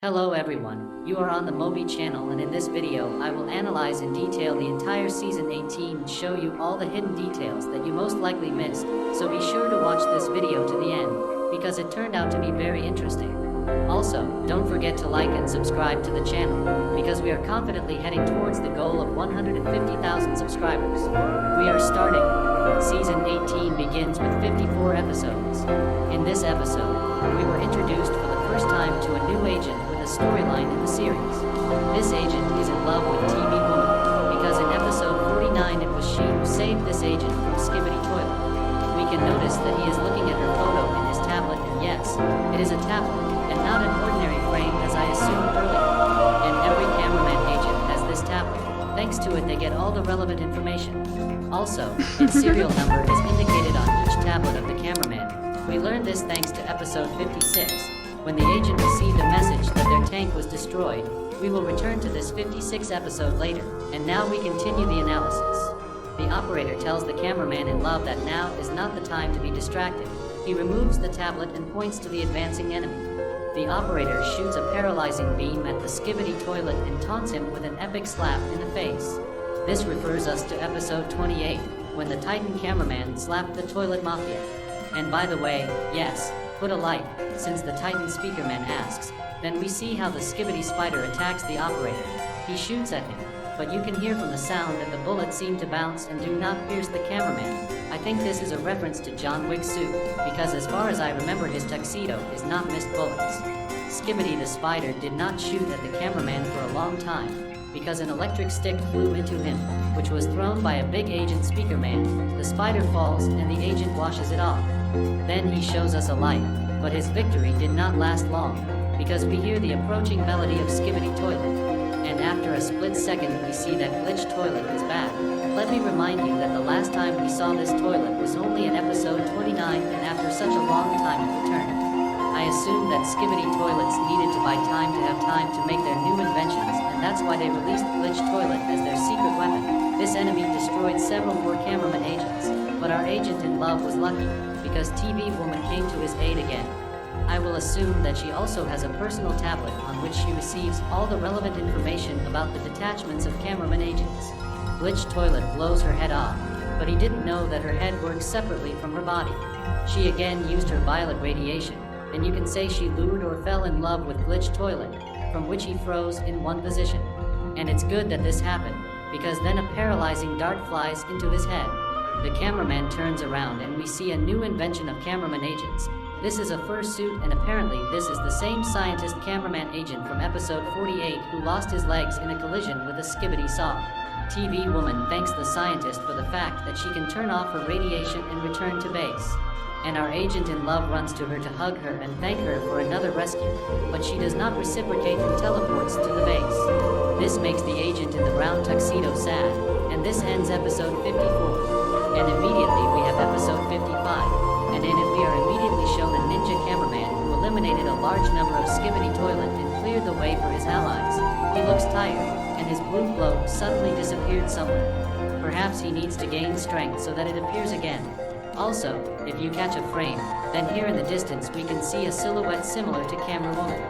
Hello everyone, you are on the Moby channel, and in this video I will analyze in detail the entire season 18 and show you all the hidden details that you most likely missed, so be sure to watch this video to the end, because it turned out to be very interesting. Also, don't forget to like and subscribe to the channel, because we are confidently heading towards the goal of 150,000 subscribers. We are starting. Season 18 begins with 54 episodes. In this episode, we were introduced for the first time to a new agent with a storyline in the series. This agent is in love with TV Woman, because in episode 49 it was she who saved this agent from Skibidi Toilet. We can notice that he is looking at her photo in his tablet, and yes, it is a tablet, and not an ordinary frame as I assumed earlier. And every cameraman agent has this tablet. Thanks to it they get all the relevant information. Also, its serial number is indicated on each tablet of the cameraman. We learned this thanks to episode 56, when the agent received a message that their tank was destroyed. We will return to this 56th episode later, and now we continue the analysis. The operator tells the cameraman in love that now is not the time to be distracted. He removes the tablet and points to the advancing enemy. The operator shoots a paralyzing beam at the Skibidi Toilet and taunts him with an epic slap in the face. This refers us to episode 28, when the Titan cameraman slapped the Toilet Mafia. And by the way, yes, put a like, since the Titan speakerman asks. Then we see how the Skibidi spider attacks the operator. He shoots at him, but you can hear from the sound that the bullets seem to bounce and do not pierce the cameraman. I think this is a reference to John Wick's suit, because as far as I remember his tuxedo is not missed bullets. Skibidi the spider did not shoot at the cameraman for a long time, because an electric stick flew into him, which was thrown by a big agent speakerman. The spider falls and the agent washes it off. Then he shows us a light, but his victory did not last long, because we hear the approaching melody of Skibidi Toilet. And after a split second we see that Glitch Toilet is back. Let me remind you that the last time we saw this toilet was only in episode 29, and after such a long time it returned. I assume that Skibidi Toilets needed to buy time to have time to make their new inventions, and that's why they released Glitch Toilet as their secret weapon. This enemy destroyed several more cameraman agents, but our agent in love was lucky, because TV Woman came to his aid again. I will assume that she also has a personal tablet on which she receives all the relevant information about the detachments of cameraman agents. Glitch Toilet blows her head off, but he didn't know that her head works separately from her body. She again used her violet radiation, and you can say she lured or fell in love with Glitch Toilet, from which he froze in one position. And it's good that this happened, because then a paralyzing dart flies into his head. The cameraman turns around and we see a new invention of cameraman agents. This is a fursuit, and apparently this is the same scientist cameraman agent from episode 48 who lost his legs in a collision with a Skibidi saw. TV Woman thanks the scientist for the fact that she can turn off her radiation and return to base. And our agent in love runs to her to hug her and thank her for another rescue, but she does not reciprocate and teleports to the base. This makes the agent in the brown tuxedo sad, and this ends episode 54. And immediately we have episode 55, and in it we are immediately shown a ninja cameraman who eliminated a large number of Skibidi Toilet and cleared the way for his allies. He looks tired, and his blue glow suddenly disappeared somewhere. Perhaps he needs to gain strength so that it appears again. Also, if you catch a frame, then here in the distance we can see a silhouette similar to Camera Woman.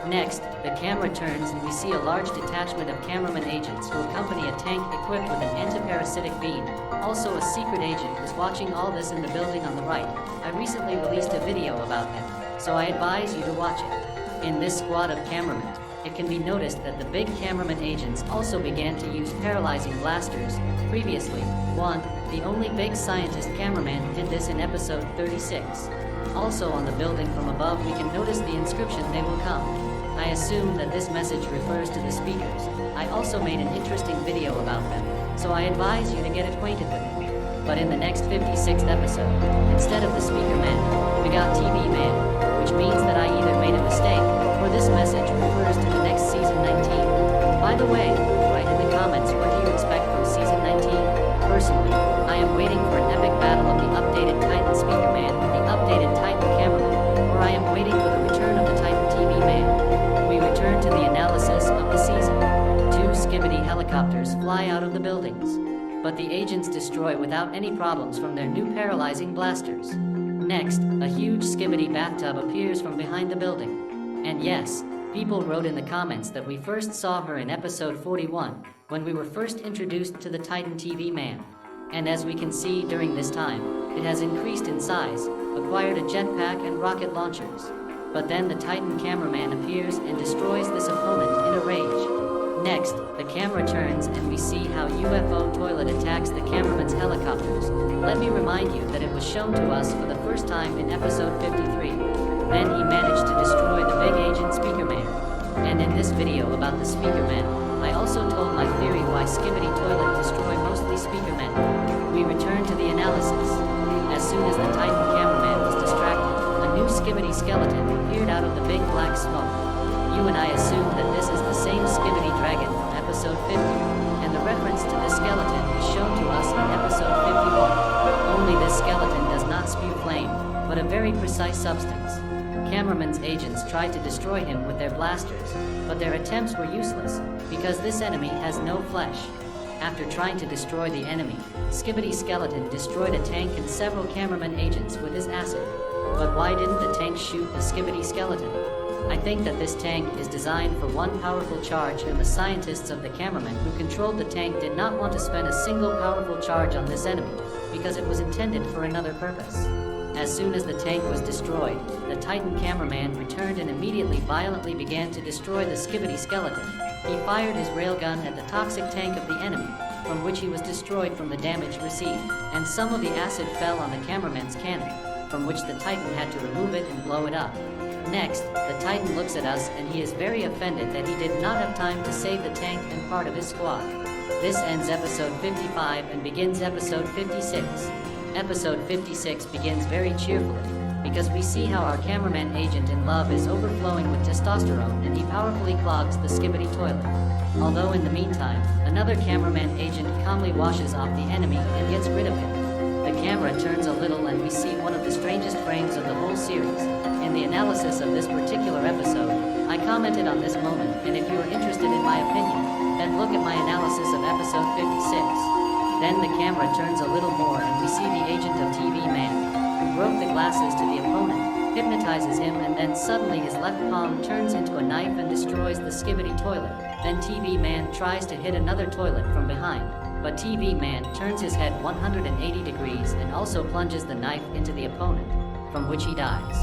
Next, the camera turns and we see a large detachment of cameraman agents who accompany a tank equipped with an anti-parasitic beam. Also, a secret agent is watching all this in the building on the right. I recently released a video about him, so I advise you to watch it. In this squad of cameramen, it can be noticed that the big cameraman agents also began to use paralyzing blasters. Previously, one, the only big scientist cameraman, did this in episode 36. Also on the building from above we can notice the inscription "They will come." I assume that this message refers to the speakers. I also made an interesting video about them, so I advise you to get acquainted with it. But in the next 56th episode, instead of the speaker man, we got TV man, which means that I either made a mistake, or this message refers to the next season 19. By the way, write in the comments what do you expect from season 19. Personally, I am waiting for an epic battle of the updated Titan speaker man with the updated Titan cameraman, or I am waiting for the return of the Titan TV man. We return to the analysis of the season. 2 Skibidi helicopters fly out of the buildings, but the agents destroy without any problems from their new paralyzing blasters. Next, a huge Skibidi bathtub appears from behind the building. And yes, People wrote in the comments that we first saw her in episode 41, when we were first introduced to the Titan TV man. And as we can see during this time, it has increased in size, acquired a jetpack and rocket launchers. But then the Titan cameraman appears and destroys this opponent in a rage. Next, the camera turns and we see how UFO Toilet attacks the cameraman's helicopters. Let me remind you that it was shown to us for the first time in episode 53. Then he managed to destroy the big agent Speaker Man. And in this video about the Speaker Man, I also told my theory why Skibidi Toilet destroy mostly Speaker Men. We return to the analysis. As soon as the Titan cameraman was distracted, a new Skibidi skeleton appeared out of the big black smoke. You and I assumed that this is the same Skibidi dragon from episode 50, and the reference to this skeleton is shown to us in episode 51. Only this skeleton does not spew flame, but a very precise substance. Cameraman's agents tried to destroy him with their blasters, but their attempts were useless, because this enemy has no flesh. After trying to destroy the enemy, Skibidi Skeleton destroyed a tank and several cameraman agents with his acid. But why didn't the tank shoot the Skibidi Skeleton? I think that this tank is designed for one powerful charge, and the scientists of the cameraman who controlled the tank did not want to spend a single powerful charge on this enemy, because it was intended for another purpose. As soon as the tank was destroyed, the Titan cameraman returned and immediately violently began to destroy the Skibidi Skeleton. He fired his railgun at the toxic tank of the enemy, from which he was destroyed from the damage received, and some of the acid fell on the cameraman's cannon, from which the Titan had to remove it and blow it up. Next, the Titan looks at us and he is very offended that he did not have time to save the tank and part of his squad. This ends episode 55 and begins episode 56. Episode 56 begins very cheerfully, because we see how our cameraman agent in love is overflowing with testosterone and he powerfully clogs the Skibidi Toilet. Although in the meantime, another cameraman agent calmly washes off the enemy and gets rid of him. The camera turns a little and we see one of the strangest frames of the whole series. In the analysis of this particular episode, I commented on this moment, and if you are interested in my opinion, then look at my analysis of episode 56. Then the camera turns a little more and we see the agent of TV Man, who broke the glasses to the opponent, hypnotizes him, and then suddenly his left palm turns into a knife and destroys the Skibidi Toilet. Then TV Man tries to hit another toilet from behind, but TV Man turns his head 180 degrees and also plunges the knife into the opponent, from which he dies.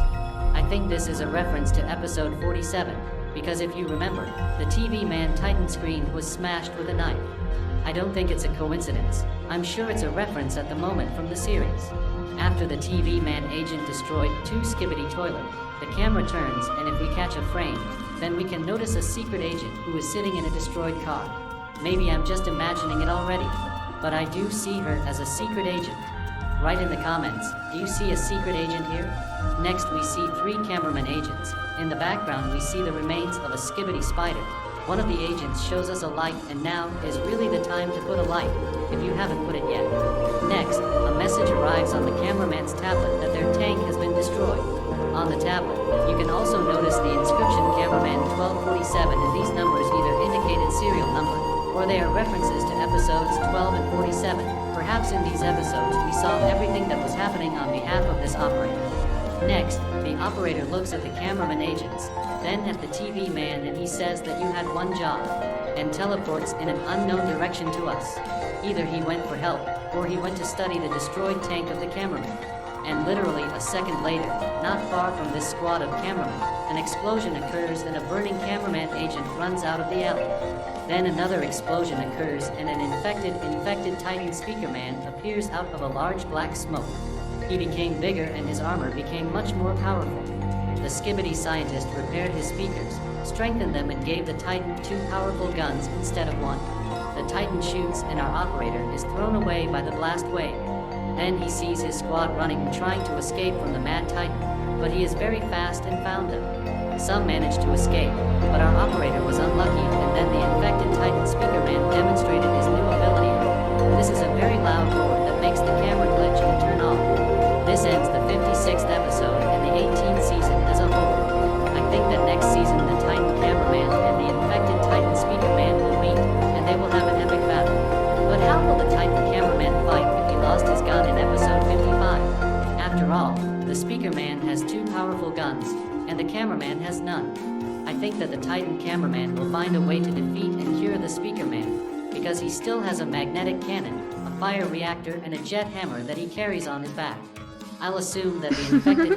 I think this is a reference to episode 47, because if you remember, the TV Man Titan screen was smashed with a knife. I don't think it's a coincidence. I'm sure it's a reference at the moment from the series. After the TV Man agent destroyed 2 Skibidi Toilet, the camera turns, and if we catch a frame, then we can notice a secret agent who is sitting in a destroyed car. Maybe I'm just imagining it already, but I do see her as a secret agent. Write in the comments, do you see a secret agent here? Next we see 3 cameraman agents. In the background we see the remains of a Skibidi spider. One of the agents shows us a light, and now is really the time to put a light, if you haven't put it yet. Next, a message arrives on the cameraman's tablet that their tank has been destroyed. On the tablet, you can also notice the inscription Cameraman 1247, and these numbers either indicated serial number, or they are references to episodes 12 and 47. Perhaps in these episodes we saw everything that was happening on behalf of this operator. Next, the operator looks at the cameraman agents, then at the TV man, and he says that you had one job, and teleports in an unknown direction to us. Either he went for help, or he went to study the destroyed tank of the cameraman. And literally a second later, not far from this squad of cameramen, an explosion occurs and a burning cameraman agent runs out of the alley. Then another explosion occurs and an infected Titan Speaker Man appears out of a large black smoke. He became bigger and his armor became much more powerful. The Skibidi scientist repaired his speakers, strengthened them, and gave the Titan 2 powerful guns instead of 1. The Titan shoots and our operator is thrown away by the blast wave. Then he sees his squad running and trying to escape from the mad Titan, but he is very fast and found them. Some managed to escape, but our operator was unlucky, and then the infected Titan Speaker Man demonstrated his new ability. This is a very loud roar that makes the camera glitch and turn off. This ends the 56th episode and the 18th season as a whole. I think that next season the Titan Cameraman and the infected Titan Speaker Man will meet, and they will have an epic battle. But how will the Titan Cameraman fight if he lost his gun in episode 55? After all, the Speaker Man has 2 powerful guns, and the cameraman has none. I think that the Titan cameraman will find a way to defeat and cure the Speaker Man, because he still has a magnetic cannon, a fire reactor, and a jet hammer that he carries on his back. I'll assume that the infected